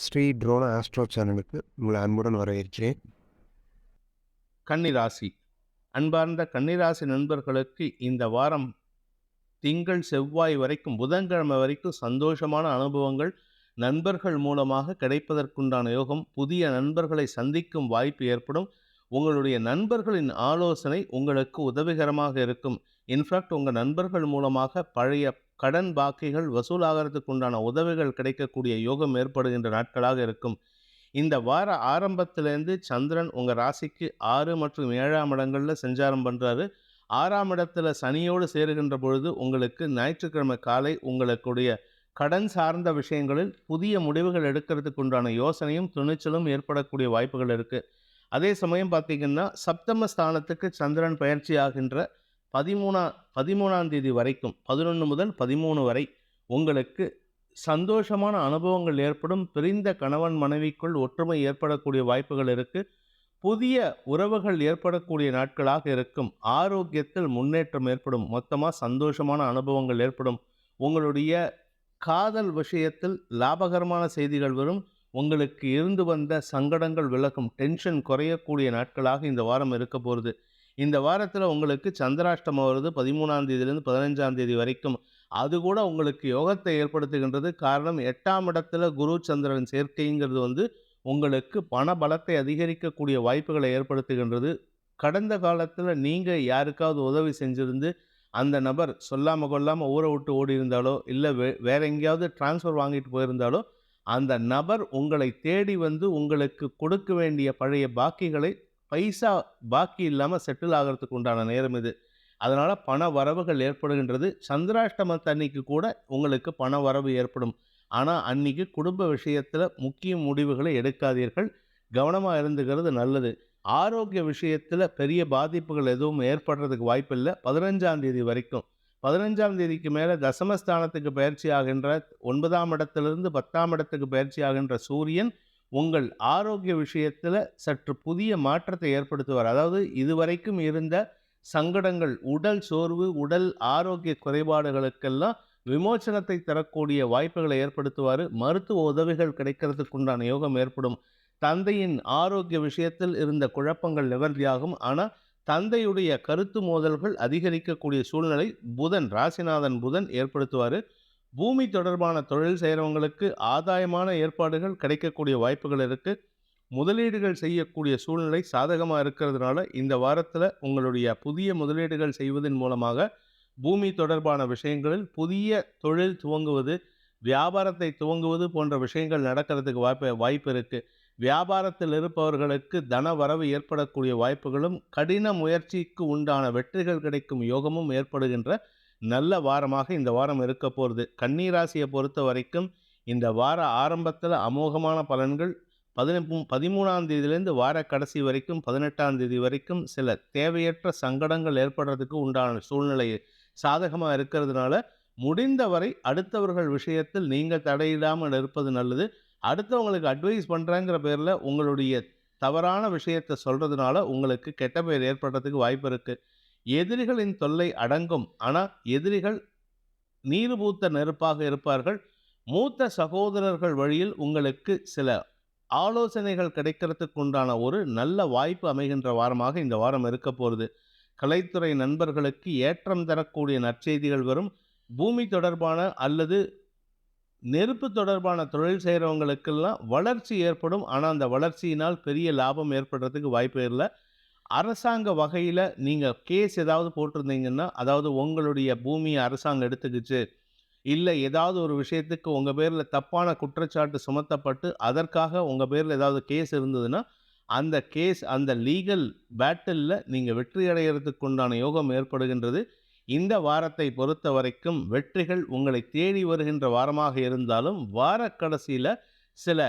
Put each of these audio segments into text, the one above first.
Sri ட்ரோனா astro சேனலுக்கு உங்களை அன்புடன் வரவேற்கிறேன். கன்னிராசி. அன்பார்ந்த கன்னிராசி நண்பர்களுக்கு இந்த வாரம் திங்கள், செவ்வாய் வரைக்கும், புதன்கிழமை வரைக்கும் சந்தோஷமான அனுபவங்கள் நண்பர்கள் மூலமாக கிடைப்பதற்குண்டான யோகம். புதிய நண்பர்களை சந்திக்கும் வாய்ப்பு ஏற்படும். உங்களுடைய நண்பர்களின் ஆலோசனை உங்களுக்கு உதவிகரமாக இருக்கும். இன்ஃபேக்ட் உங்கள் நண்பர்கள் மூலமாக பழைய கடன் பாக்கிகள் வசூலாகிறதுக்கு உண்டான உதவிகள் கிடைக்கக்கூடிய யோகம் ஏற்படுகின்ற நாட்களாக இருக்கும். இந்த வார ஆரம்பத்திலேருந்து சந்திரன் உங்கள் ராசிக்கு 6 மற்றும் 7ஆம் இடங்களில் சஞ்சாரம் பண்ணுறாரு. 6ஆம் இடத்துல சனியோடு சேருகின்ற பொழுது உங்களுக்கு ஞாயிற்றுக்கிழமை காலை உங்களுடைய கடன் சார்ந்த விஷயங்களில் புதிய முடிவுகள் எடுக்கிறதுக்கு உண்டான யோசனையும் துணிச்சலும் ஏற்படக்கூடிய வாய்ப்புகள் இருக்குது. அதே சமயம் பார்த்திங்கன்னா சப்தம ஸ்தானத்துக்கு சந்திரன் பயிற்சி ஆகின்ற 13ஆம் தேதி வரைக்கும் 11 முதல் 13 வரை உங்களுக்கு சந்தோஷமான அனுபவங்கள் ஏற்படும். பிரிந்த கணவன் மனைவிக்குள் ஒற்றுமை ஏற்படக்கூடிய வாய்ப்புகள் இருக்குது. புதிய உறவுகள் ஏற்படக்கூடிய நாட்களாக இருக்கும். ஆரோக்கியத்தில் முன்னேற்றம் ஏற்படும். மொத்தமாக சந்தோஷமான அனுபவங்கள் ஏற்படும். உங்களுடைய காதல் விஷயத்தில் லாபகரமான செய்திகள் வரும். உங்களுக்கு இருந்து வந்த சங்கடங்கள் விலகும். டென்ஷன் குறையக்கூடிய நாட்களாக இந்த வாரம் இருக்க போகிறது. இந்த வாரத்தில் உங்களுக்கு சந்திராஷ்டமம் வருது 13ஆம் தேதியிலிருந்து 15ஆம் தேதி வரைக்கும். அது கூட உங்களுக்கு யோகத்தை ஏற்படுத்துகின்றது. காரணம் 8ஆம் இடத்துல குரு சந்திரன் சேர்க்கைங்கிறது உங்களுக்கு பண பலத்தை அதிகரிக்கக்கூடிய வாய்ப்புகளை ஏற்படுத்துகின்றது. கடந்த காலத்தில் நீங்கள் யாருக்காவது உதவி செஞ்சிருந்து அந்த நபர் சொல்லாமல் கொள்ளாமல் ஊரை விட்டு ஓடி இருந்தாலோ இல்லை வேற எங்கேயாவது டிரான்ஸ்ஃபர் வாங்கிட்டு போயிருந்தாலோ அந்த நபர் உங்களை தேடி வந்து உங்களுக்கு கொடுக்க வேண்டிய பழைய பாக்கிகளை பைசா பாக்கி இல்லாமல் செட்டில் ஆகிறதுக்கு உண்டான நேரம் இது. அதனால் பண வரவுகள் ஏற்படுகின்றது. சந்திராஷ்டமத்தன்னைக்கு கூட உங்களுக்கு பண வரவு ஏற்படும். ஆனால் அன்னைக்கு குடும்ப விஷயத்தில் முக்கிய முடிவுகளை எடுக்காதீர்கள். கவனமாக இருந்துக்கிறது நல்லது. ஆரோக்கிய விஷயத்தில் பெரிய பாதிப்புகள் எதுவும் ஏற்படுறதுக்கு வாய்ப்பில்லை 15ஆம் தேதி வரைக்கும். 15ஆம் தேதிக்கு மேலே தசமஸ்தானத்துக்கு பயிற்சி ஆகின்ற 9ஆம் இடத்திலிருந்து 10ஆம் இடத்துக்கு பயிற்சி ஆகின்ற சூரியன் உங்கள் ஆரோக்கிய விஷயத்தில் சற்று புதிய மாற்றத்தை ஏற்படுத்துவார். அதாவது இதுவரைக்கும் இருந்த சங்கடங்கள், உடல் சோர்வு, உடல் ஆரோக்கிய குறைபாடுகளுக்கெல்லாம் விமோசனத்தை தரக்கூடிய வாய்ப்புகளை ஏற்படுத்துவார். மருத்துவ உதவிகள் கிடைக்கிறதுக்கு உண்டான யோகம் ஏற்படும். தந்தையின் ஆரோக்கிய விஷயத்தில் இருந்த குழப்பங்கள் நிவர்த்தியாகும். ஆனால் தந்தையுடைய கருத்து மோதல்கள் அதிகரிக்கக்கூடிய சூழ்நிலை ராசிநாதன் புதன் ஏற்படுத்துவார். பூமி தொடர்பான தொழில் செய்கிறவங்களுக்கு ஆதாயமான ஏற்பாடுகள் கிடைக்கக்கூடிய வாய்ப்புகள் இருக்குது. முதலீடுகள் செய்யக்கூடிய சூழ்நிலை சாதகமாக இருக்கிறதுனால இந்த வாரத்தில் உங்களுடைய புதிய முதலீடுகள் செய்வதன் மூலமாக பூமி தொடர்பான விஷயங்களில் புதிய தொழில் துவங்குவது, வியாபாரத்தை துவங்குவது போன்ற விஷயங்கள் நடக்கிறதுக்கு வாய்ப்பு இருக்குது. வியாபாரத்தில் இருப்பவர்களுக்கு தன வரவு ஏற்படக்கூடிய வாய்ப்புகளும் கடின முயற்சிக்கு உண்டான வெற்றிகள் கிடைக்கும் யோகமும் ஏற்படுகின்ற நல்ல வாரமாக இந்த வாரம் இருக்க போகிறது. கன்னிராசியை பொறுத்த வரைக்கும் இந்த வார ஆரம்பத்தில் அமோகமான பலன்கள். 13ஆம் தேதியிலேருந்து வார கடைசி வரைக்கும் 18ஆம் தேதி வரைக்கும் சில தேவையற்ற சங்கடங்கள் ஏற்படுறதுக்கு உண்டான சூழ்நிலை சாதகமாக இருக்கிறதுனால முடிந்தவரை அடுத்தவர்கள் விஷயத்தில் நீங்கள் தடையிடாமல் இருப்பது நல்லது. அடுத்தவங்களுக்கு அட்வைஸ் பண்ணுறேங்கிற பேரில் உங்களுடைய தவறான விஷயத்தை சொல்கிறதுனால உங்களுக்கு கெட்ட பெயர் ஏற்படுறதுக்கு வாய்ப்பு இருக்குது. எதிரிகளின் தொல்லை அடங்கும். ஆனால் எதிரிகள் நீர்பூத்த நெருப்பாக இருப்பார்கள். மூத்த சகோதரர்கள் வழியில் உங்களுக்கு சில ஆலோசனைகள் கிடைக்கிறதுக்கு உண்டான ஒரு நல்ல வாய்ப்பு அமைகின்ற வாரமாக இந்த வாரம் இருக்க போகிறது. கலைத்துறை நண்பர்களுக்கு ஏற்றம் தரக்கூடிய நற்செய்திகள் வரும். பூமி தொடர்பான அல்லது நெருப்பு தொடர்பான தொழில் செய்கிறவங்களுக்கெல்லாம் வளர்ச்சி ஏற்படும். ஆனால் அந்த வளர்ச்சியினால் பெரிய லாபம் ஏற்படுறதுக்கு வாய்ப்பு இல்லை. அரசாங்க வகையில் நீங்கள் கேஸ் ஏதாவது போட்டிருந்தீங்கன்னா, அதாவது உங்களுடைய பூமியை அரசாங்கம் எடுத்துக்கிச்சு, இல்லை ஏதாவது ஒரு விஷயத்துக்கு உங்கள் பேரில் தப்பான குற்றச்சாட்டு சுமத்தப்பட்டு அதற்காக உங்கள் பேரில் ஏதாவது கேஸ் இருந்ததுன்னா அந்த கேஸ், அந்த லீகல் பேட்டிலில் நீங்கள் வெற்றி அடைகிறதுக்கு உண்டான யோகம் ஏற்படுகின்றது. இந்த வாரத்தை பொறுத்த வரைக்கும் வெற்றிகள் உங்களை தேடி வருகின்ற வாரமாக இருந்தாலும் வார கடைசியில் சில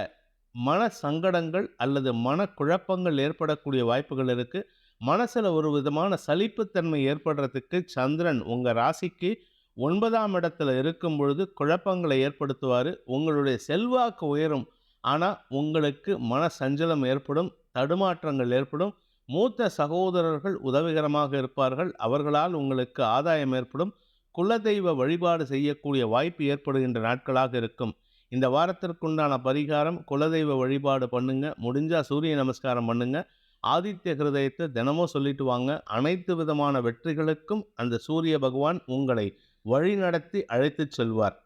மன சங்கடங்கள் அல்லது மனக்குழப்பங்கள் ஏற்படக்கூடிய வாய்ப்புகள் இருக்குது. மனசில் ஒரு விதமான சலிப்புத்தன்மை ஏற்படுறதுக்கு சந்திரன் உங்கள் ராசிக்கு 9ஆம் இடத்துல இருக்கும் பொழுது குழப்பங்களை ஏற்படுத்துவார். உங்களுடைய செல்வாக்கு உயரும். ஆனால் உங்களுக்கு மன சஞ்சலம் ஏற்படும், தடுமாற்றங்கள் ஏற்படும். மூத்த சகோதரர்கள் உதவிகரமாக இருப்பார்கள். அவர்களால் உங்களுக்கு ஆதாயம் ஏற்படும். குலதெய்வ வழிபாடு செய்யக்கூடிய வாய்ப்பு ஏற்படுகின்ற நாட்களாக இருக்கும். இந்த வாரத்திற்குண்டான பரிகாரம் குலதெய்வ வழிபாடு பண்ணுங்க. முடிஞ்சா சூரிய நமஸ்காரம் பண்ணுங்க. ஆதித்ய ஹிருதயத்தை தினமும் சொல்லிட்டு வாங்க. அனைத்து விதமான வெற்றிகளுக்கும் அந்த சூரிய பகவான் உங்களை வழிநடத்தி அழைத்துச் செல்வார்.